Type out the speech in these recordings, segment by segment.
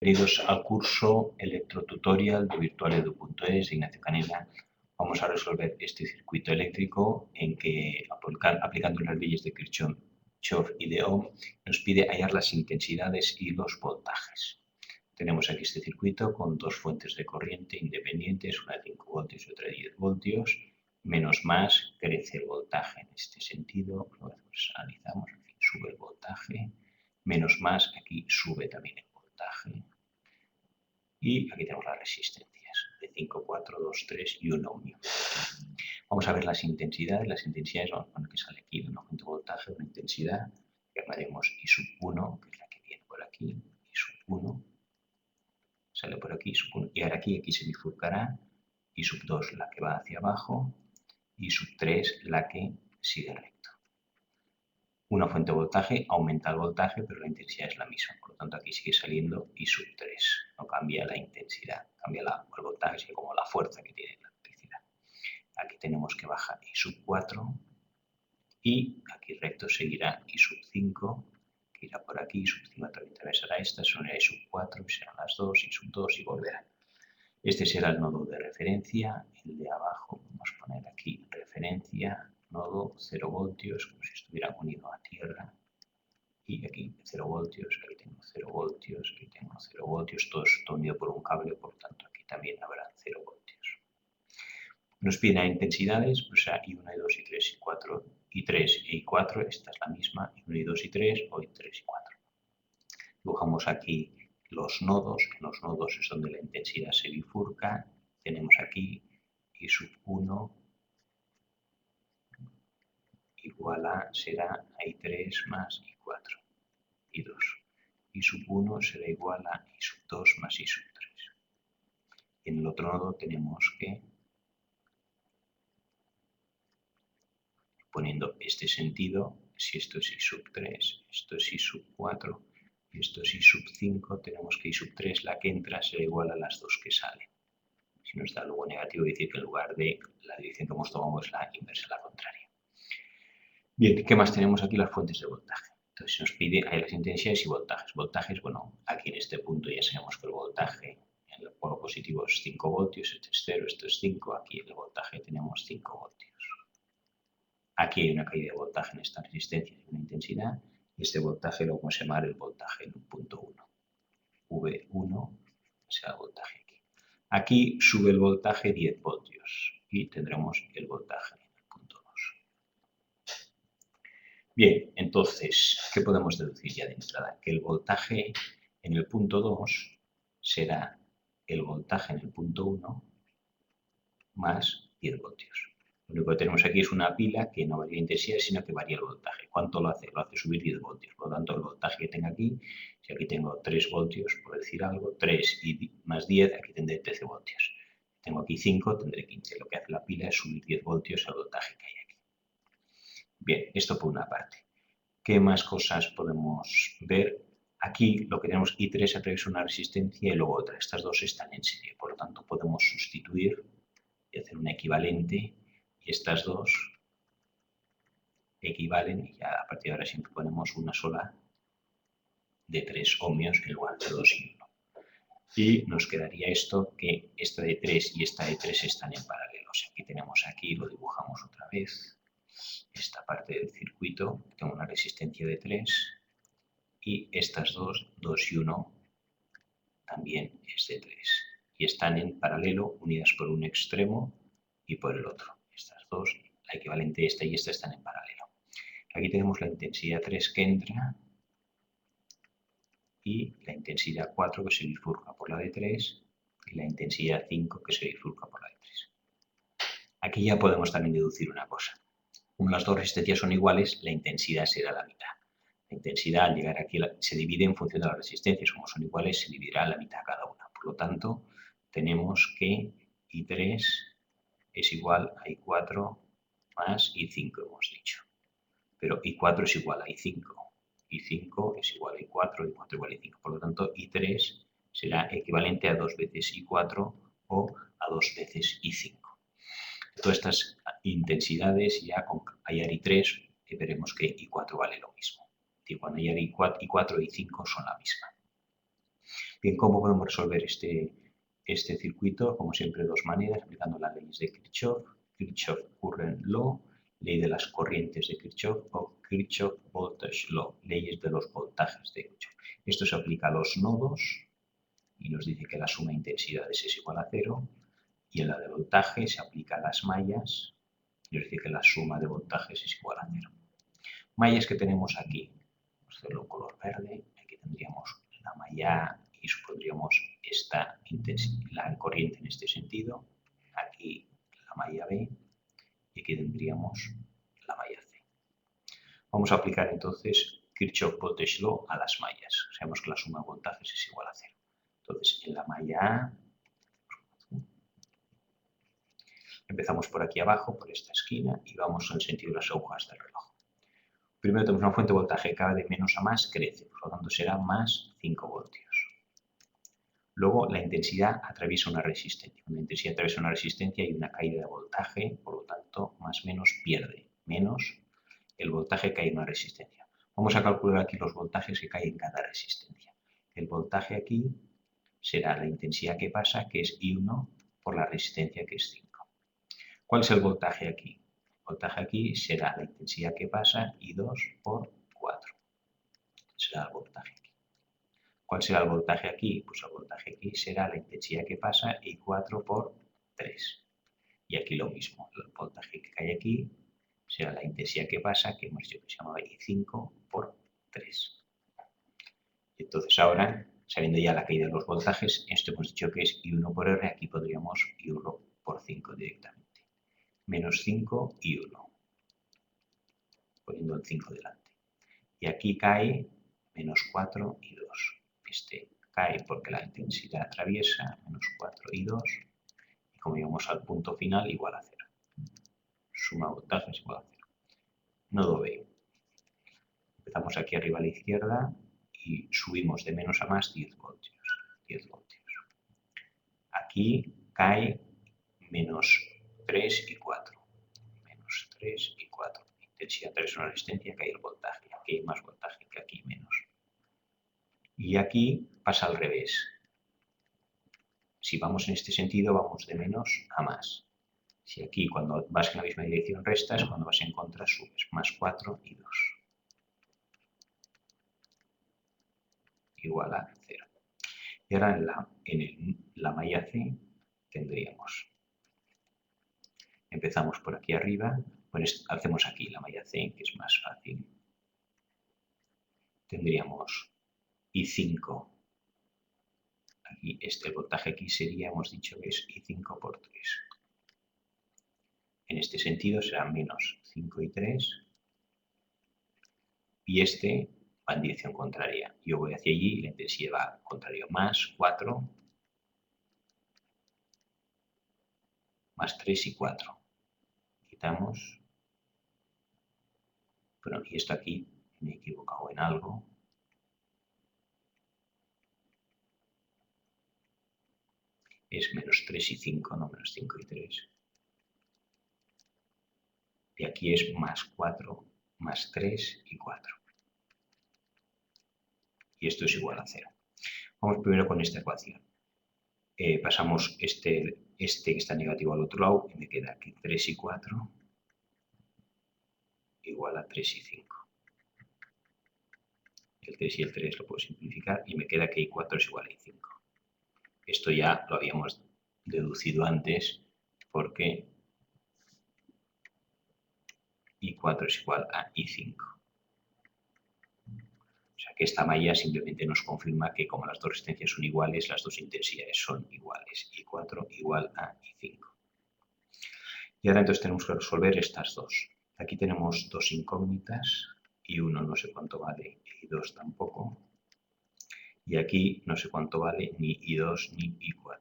Bienvenidos al curso electrotutorial de virtualedu.es de Ignacio Canela. Vamos a resolver este circuito eléctrico en que, aplicando las leyes de Kirchhoff y de Ohm, nos pide hallar las intensidades y los voltajes. Tenemos aquí este circuito con dos fuentes de corriente independientes, una de 5 voltios y otra de 10 voltios. Menos más crece el voltaje en este sentido. Luego analizamos, en fin, sube el voltaje. Menos más, aquí sube también el voltaje. Y aquí tenemos las resistencias de 5, 4, 2, 3 y 1 ohmio. Vamos a ver las intensidades. Las intensidades, vamos a poner que sale aquí de un aumento de voltaje, una intensidad, llamaremos I sub 1, que es la que viene por aquí, I sub 1, sale por aquí, I sub 1, y ahora aquí se bifurcará, I sub 2 la que va hacia abajo, I sub 3 la que sigue recto. Una fuente de voltaje aumenta el voltaje, pero la intensidad es la misma. Por lo tanto, aquí sigue saliendo I sub 3. No cambia la intensidad, cambia el voltaje, sino como la fuerza que tiene la electricidad. Aquí tenemos que bajar I sub 4 y aquí recto seguirá I sub 5, que irá por aquí, I sub 5 también atravesará esta, son I sub 4, serán las 2, I sub 2 y volverá. Este será el nodo de referencia, el de abajo, vamos a poner aquí referencia, nodo 0 voltios, como si estuviera unido a tierra. Y aquí 0 voltios, aquí tengo 0 voltios, aquí tengo 0 voltios, todo esto unido por un cable, por tanto aquí también habrá 0 voltios. Nos piden intensidades, pues a I1, I2, I3, I4, I3 y I4, esta es la misma, I1, I2, I3 o I3 y 4. Dibujamos aquí los nodos, que los nodos es donde la intensidad se bifurca. Tenemos aquí I sub 1 igual a, será I3 más I4, I2. I sub 1 será igual a I sub 2 más I sub 3. En el otro nodo tenemos que, poniendo este sentido, si esto es I sub 3, esto es I sub 4 y esto es I sub 5, tenemos que I sub 3, la que entra, será igual a las dos que salen. Si nos da luego negativo, decir que en lugar de la dirección que hemos tomado es la inversa, la contraria. Bien, ¿qué más tenemos aquí? Las fuentes de voltaje. Entonces se nos pide hay las intensidades y voltajes. Voltajes, bueno, aquí en este punto ya sabemos que el voltaje en el polo positivo es 5 voltios, este es 0, esto es 5, aquí en el voltaje tenemos 5 voltios. Aquí hay una caída de voltaje en esta resistencia y una intensidad, y este voltaje lo vamos a llamar el voltaje en un punto 1. V1 será el voltaje aquí. Aquí sube el voltaje 10 voltios y tendremos el voltaje en el punto 2. Bien, entonces, ¿qué podemos deducir ya de entrada? Que el voltaje en el punto 2 será el voltaje en el punto 1 más 10 voltios. Lo único que tenemos aquí es una pila que no varía la intensidad, sino que varía el voltaje. ¿Cuánto lo hace? Lo hace subir 10 voltios. Por lo tanto, el voltaje que tengo aquí, si aquí tengo 3 voltios, por decir algo, 3 y más 10, aquí tendré 13 voltios. Tengo aquí 5, tendré 15. Lo que hace la pila es subir 10 voltios al voltaje que hay aquí. Bien, esto por una parte. ¿Qué más cosas podemos ver? Aquí lo que tenemos I3 atraviesa una resistencia y luego otra. Estas dos están en serie, por lo tanto podemos sustituir y hacer un equivalente y estas dos equivalen y ya a partir de ahora siempre ponemos una sola de 3 ohmios en lugar de 2 y 1. Y nos quedaría esto, que esta de 3 y esta de 3 están en paralelo. O sea, aquí tenemos aquí, lo dibujamos otra vez, esta parte del circuito, tengo una resistencia de 3 y estas dos, 2 y 1, también es de 3. Y están en paralelo, unidas por un extremo y por el otro. Estas dos, la equivalente esta y esta están en paralelo. Aquí tenemos la intensidad 3 que entra y la intensidad 4 que se bifurca por la de 3 y la intensidad 5 que se bifurca por la de 3. Aquí ya podemos también deducir una cosa. Como las dos resistencias son iguales, la intensidad será la mitad. La intensidad al llegar aquí se divide en función de las resistencias. Como son iguales, se dividirá la mitad cada una. Por lo tanto, tenemos que I3 es igual a I4 más I5, hemos dicho. Pero I4 es igual a I5. I5 es igual a I4, I4 igual a I5. Por lo tanto, I3 será equivalente a 2 veces I4 o a 2 veces I5. Todas estas intensidades, ya con hallar I3, veremos que I4 vale lo mismo. Y cuando hallar I4 y I5 son la misma. Bien, ¿cómo podemos resolver este circuito? Como siempre, de dos maneras, aplicando las leyes de Kirchhoff, Kirchhoff Current Law, ley de las corrientes de Kirchhoff o Kirchhoff Voltage Law, leyes de los voltajes de Kirchhoff. Esto se aplica a los nodos y nos dice que la suma de intensidades es igual a 0, y en la de voltaje se aplica a las mallas y nos dice que la suma de voltajes es igual a 0. Mallas que tenemos aquí, vamos a hacerlo en color verde, aquí tendríamos la malla A y supondríamos la corriente en este sentido, aquí la malla B y aquí tendríamos la malla C. Vamos a aplicar entonces Kirchhoff Voltage Law a las mallas. Sabemos que la suma de voltajes es igual a 0. Entonces, en la malla A, empezamos por aquí abajo, por esta esquina, y vamos en el sentido de las agujas del reloj. Primero tenemos una fuente de voltaje que va de menos a más, crece, por lo tanto será más 5 voltios. Luego la intensidad atraviesa una resistencia. Cuando la intensidad atraviesa una resistencia hay una caída de voltaje, por lo tanto más menos pierde, menos el voltaje que hay en una resistencia. Vamos a calcular aquí los voltajes que caen en cada resistencia. El voltaje aquí será la intensidad que pasa, que es I1 por la resistencia, que es 5. ¿Cuál es el voltaje aquí? El voltaje aquí será la intensidad que pasa, I2 por 4. Será el voltaje aquí. ¿Cuál será el voltaje aquí? Pues el voltaje aquí será la intensidad que pasa, I4 por 3. Y aquí lo mismo, el voltaje que cae aquí será la intensidad que pasa, que hemos dicho que se llamaba I5 por 3. Entonces ahora, sabiendo ya la caída de los voltajes, esto hemos dicho que es I1 por R, aquí podríamos I1 por 5 directamente. Menos 5 y 1, poniendo el 5 delante. Y aquí cae menos 4 y 2. Este cae porque la intensidad atraviesa menos 4 y 2. Y como llegamos al punto final, igual a 0. Suma de voltajes igual a 0. Nodo B. Empezamos aquí arriba a la izquierda y subimos de menos a más 10 voltios. 10 voltios. Aquí cae menos 3 y 4. 3 y 4. Intensidad 3 es una resistencia, que hay el voltaje. Aquí hay más voltaje que aquí menos. Y aquí pasa al revés. Si vamos en este sentido, vamos de menos a más. Si aquí cuando vas en la misma dirección restas, cuando vas en contra subes. Más 4 y 2. Igual a 0. Y ahora en la malla C tendríamos. Empezamos por aquí arriba. Pues hacemos aquí la malla C, que es más fácil. Tendríamos I5. Aquí el voltaje aquí sería, hemos dicho que es I5 por 3. En este sentido será menos 5 y 3. Y este va en dirección contraria. Yo voy hacia allí y la intensidad va al contrario. Más 4, más 3 y 4. Quitamos. Bueno, y esto aquí me he equivocado en algo. Es menos 3 y 5, no menos 5 y 3. Y aquí es más 4, más 3 y 4. Y esto es igual a 0. Vamos primero con esta ecuación. Pasamos este que está negativo al otro lado y me queda aquí 3 y 4 igual a 3 y 5. El 3 y el 3 lo puedo simplificar y me queda que I4 es igual a I5. Esto ya lo habíamos deducido antes porque I4 es igual a I5. O sea que esta malla simplemente nos confirma que como las dos resistencias son iguales, las dos intensidades son iguales. I4 igual a I5. Y ahora entonces tenemos que resolver estas dos. Aquí tenemos dos incógnitas, I1 no sé cuánto vale, I2 tampoco. Y aquí no sé cuánto vale ni I2 ni I4.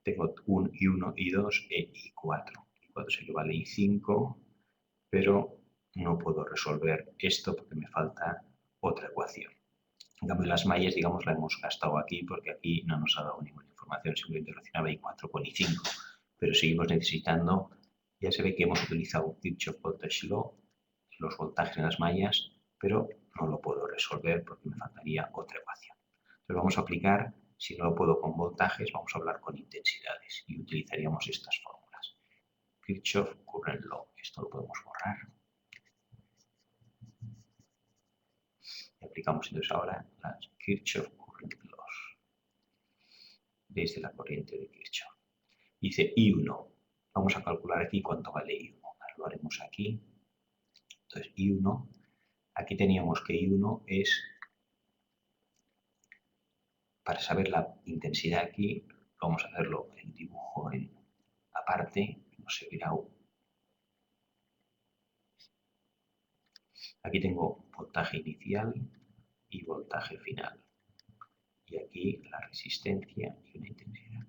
Tengo un I1, I2 e I4. I4 se equivale a I5, pero no puedo resolver esto porque me falta otra ecuación. En cambio, las mallas, digamos, la hemos gastado aquí porque aquí no nos ha dado ninguna información, simplemente relacionaba I4 con I5. Pero seguimos necesitando, ya se ve que hemos utilizado Kirchhoff Voltage Law, los voltajes en las mallas, pero no lo puedo resolver porque me faltaría otra ecuación. Entonces vamos a aplicar, si no lo puedo con voltajes, vamos a hablar con intensidades y utilizaríamos estas fórmulas. Kirchhoff Current Law, esto lo podemos borrar. Y aplicamos entonces ahora las Kirchhoff Current Laws desde la corriente de Kirchhoff. Dice I1, vamos a calcular aquí cuánto vale I1. Lo haremos aquí. Entonces I1, aquí teníamos que I1 es, para saber la intensidad aquí, vamos a hacerlo el dibujo en la parte, nos servirá. Aquí tengo voltaje inicial y voltaje final. Y aquí la resistencia y una intensidad.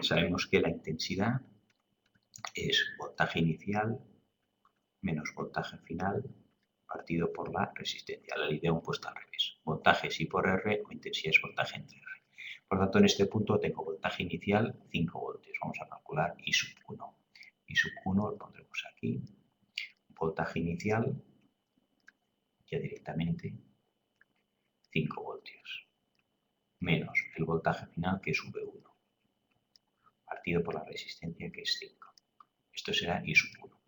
Sabemos que la intensidad es voltaje inicial menos voltaje final partido por la resistencia. La idea puesta al revés. Voltaje es I por R o intensidad es voltaje entre R. Por lo tanto, en este punto tengo voltaje inicial 5 voltios. Vamos a calcular I sub 1. I sub 1 lo pondremos aquí. Voltaje inicial, ya directamente, 5 voltios. Menos el voltaje final, que es V1. Partido por la resistencia, que es 5. Esto será I sub 1.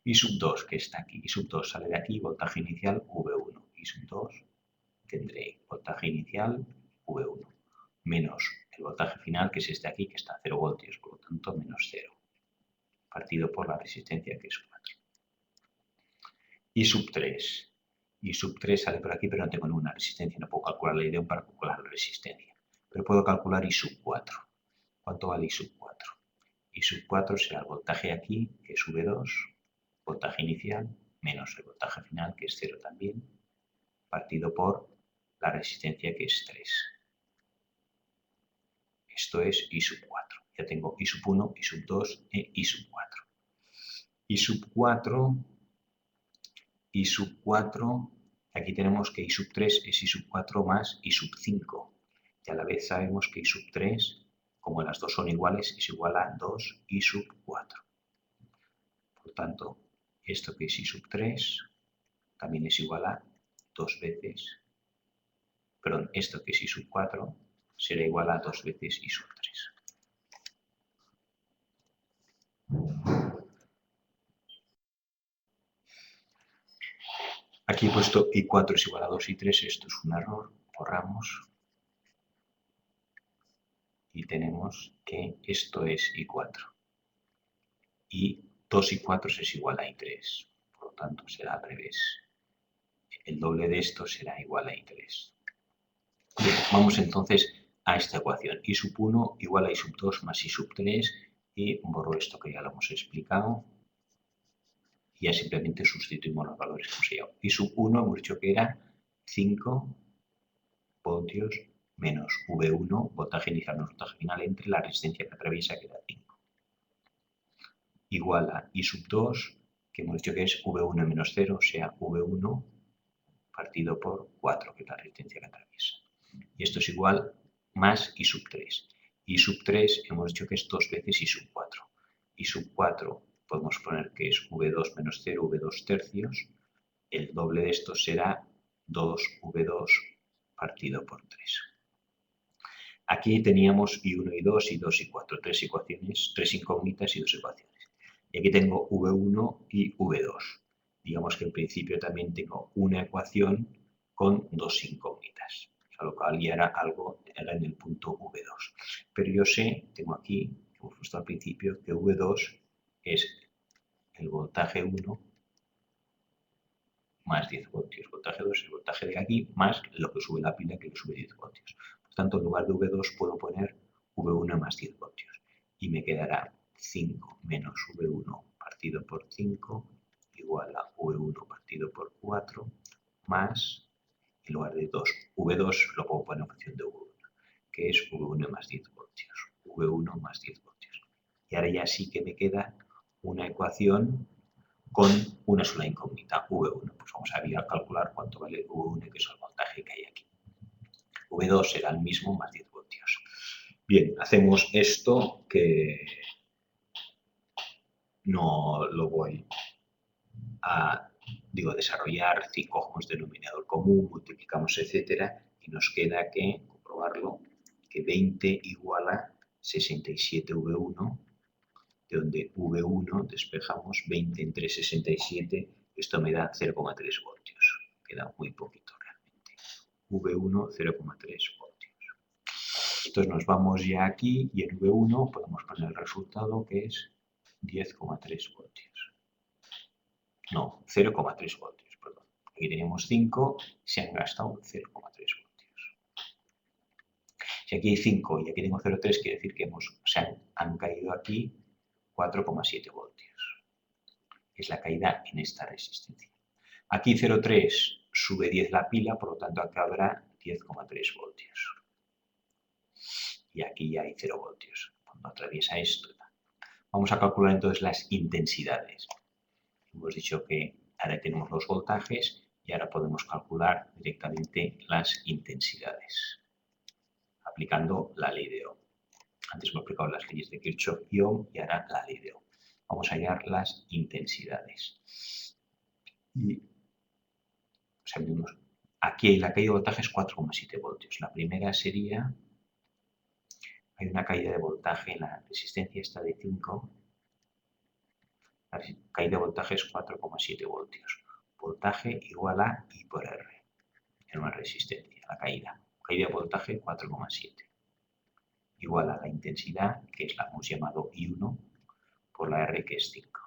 I sub 2, que está aquí. I sub 2 sale de aquí, voltaje inicial V1. I sub 2 tendré voltaje inicial V1 menos el voltaje final, que es este aquí, que está a 0 voltios, por lo tanto menos 0, partido por la resistencia, que es 4. I sub 3. I sub 3 sale por aquí, pero no tengo ninguna resistencia, no puedo calcular la idea para calcular la resistencia. Pero puedo calcular I sub 4. ¿Cuánto vale I sub 4? I sub 4 será el voltaje aquí, que es V2, voltaje inicial, menos el voltaje final, que es 0 también, partido por la resistencia, que es 3. Esto es I sub 4. Ya tengo I sub 1, I sub 2 e I sub 4. I sub 4, I sub 4, aquí tenemos que I sub 3 es I sub 4 más I sub 5. Y a la vez sabemos que I sub 3, como las dos son iguales, es igual a 2 I sub 4. Por tanto, esto que es I sub 3 también es igual a 2 veces, perdón, esto que es I sub 4 será igual a 2 veces I sub 3. Aquí he puesto I4 es igual a 2 I3, esto es un error, borramos. Y tenemos que esto es I4. Y 2 I4 es igual a I3, por lo tanto será al revés. El doble de esto será igual a I3. Bien, vamos entonces a esta ecuación. I sub 1 igual a I sub 2 más I sub 3 y borro esto que ya lo hemos explicado. Y ya simplemente sustituimos los valores que hemos llevado. I sub 1 hemos dicho que era 5 voltios menos V1, voltaje inicial menos voltaje final, entre la resistencia que atraviesa, que da 5. Igual a I sub 2, que hemos dicho que es V1 menos 0, o sea, V1 partido por 4, que es la resistencia que atraviesa. Y esto es igual más I sub 3. I sub 3 hemos dicho que es 2 veces I sub 4. I sub 4 podemos poner que es V2 menos 0, V2 tercios. El doble de esto será 2V2 partido por 3. Aquí teníamos I1 y 2, I2 y 4, tres ecuaciones, tres incógnitas y dos ecuaciones. Y aquí tengo V1 y V2. Digamos que en principio también tengo una ecuación con dos incógnitas. O sea, lo cual ya era algo era en el punto V2. Pero yo sé, tengo aquí, que hemos puesto al principio, que V2 es el voltaje 1 más 10 voltios. Voltaje 2 es el voltaje de aquí más lo que sube la pila, que le sube 10 voltios. Por tanto, en lugar de V2 puedo poner V1 más 10 voltios. Y me quedará 5 menos V1 partido por 5 igual a V1 partido por 4 más, en lugar de 2, V2 lo puedo poner en función de V1, que es V1 más 10 voltios. V1 más 10 voltios. Y ahora ya sí que me queda una ecuación con una sola incógnita, V1. Pues vamos a calcular cuánto vale V1, que es el voltaje que hay aquí. V2 será el mismo más 10 voltios. Bien, hacemos esto que no lo voy a desarrollar, si cogemos denominador común, multiplicamos, etcétera, y nos queda que comprobarlo, que 20 igual a 67V1, de donde V1 despejamos 20 entre 67, esto me da 0,3 voltios, queda muy poquito realmente. V1, 0,3 voltios. Entonces nos vamos ya aquí y en V1 podemos poner el resultado que es 10,3 voltios. No, 0,3 voltios, perdón. Aquí teníamos 5, se han gastado 0,3 voltios. Si aquí hay 5 y aquí tengo 0,3, quiere decir que han caído aquí 4,7 voltios. Es la caída en esta resistencia. Aquí 0,3 sube 10 la pila, por lo tanto acá habrá 10,3 voltios. Y aquí ya hay 0 voltios. Cuando atraviesa esto. Vamos a calcular entonces las intensidades. Hemos dicho que ahora tenemos los voltajes y ahora podemos calcular directamente las intensidades, aplicando la ley de Ohm. Antes hemos aplicado las leyes de Kirchhoff y Ohm y ahora la ley de Ohm. Vamos a hallar las intensidades. Y aquí la caída de voltaje es 4,7 voltios. La primera sería, hay una caída de voltaje en la resistencia esta de 5. La caída de voltaje es 4,7 voltios. Voltaje igual a I por R. En una resistencia, la caída. Caída de voltaje 4,7. Igual a la intensidad, que es la que hemos llamado I1, por la R, que es 5.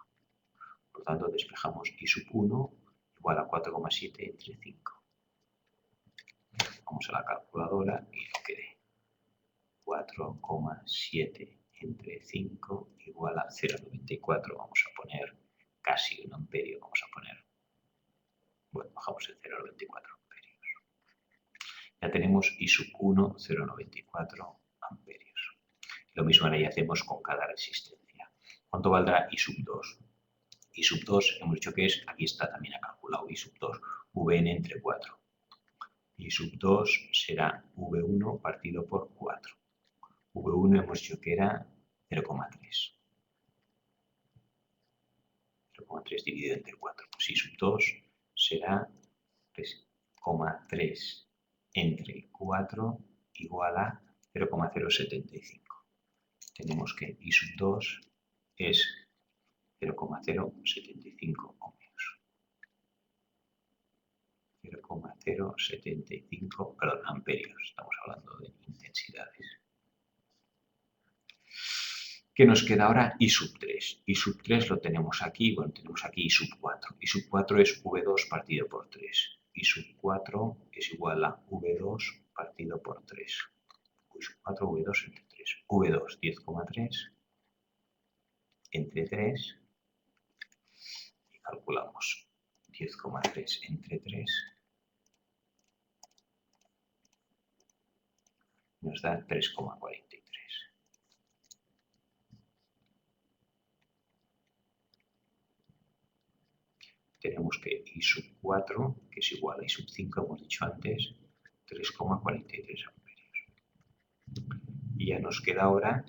Por lo tanto, despejamos I sub 1 igual a 4,7 entre 5. Vamos a la calculadora y lo quede 4,7 entre 5 igual a 0,94. Vamos a poner casi 1 amperio. Vamos a poner, bueno, bajamos el 0,94 amperios. Ya tenemos I sub 1, 0,94 amperios. Lo mismo ahora ya hacemos con cada resistencia. ¿Cuánto valdrá I sub 2? I sub 2 hemos dicho que es, aquí está también ha calculado I sub 2, Vn entre 4. I sub 2 será V1 partido por 4. V1 hemos dicho que era 0,3. 0,3 dividido entre 4. Pues I sub 2 será 3,3 entre 4 igual a 0,075. Tenemos que I sub 2 es 0,075 ohmios. 0,075, perdón, amperios. Estamos hablando de intensidades. ¿Qué nos queda ahora? I sub 3. I sub 3 lo tenemos aquí. Bueno, tenemos aquí I sub 4. I sub 4 es V2 partido por 3. I sub 4 es igual a V2 partido por 3. I sub 4, V2 entre 3. V2, 10,3 entre 3. Y calculamos 10,3 entre 3. Nos da 3,43. Tenemos que I sub 4, que es igual a I sub 5, hemos dicho antes, 3,43 amperios. Y ya nos queda ahora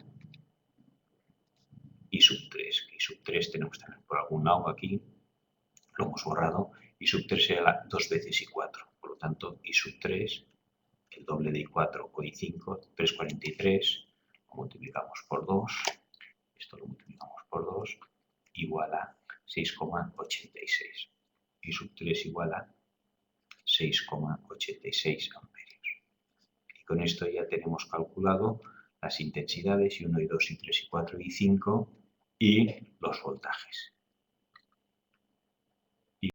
I sub 3. I sub 3 tenemos que tener por algún lado aquí, lo hemos borrado. I sub 3 será 2 veces I4. Por lo tanto, I sub 3, el doble de I4 o I5, 3,43, lo multiplicamos por 2. Esto lo multiplicamos por 2, igual a 6,86. I sub 3 igual a 6,86 amperios. Y con esto ya tenemos calculado las intensidades I1, I2, I3, I4, I5 y los voltajes.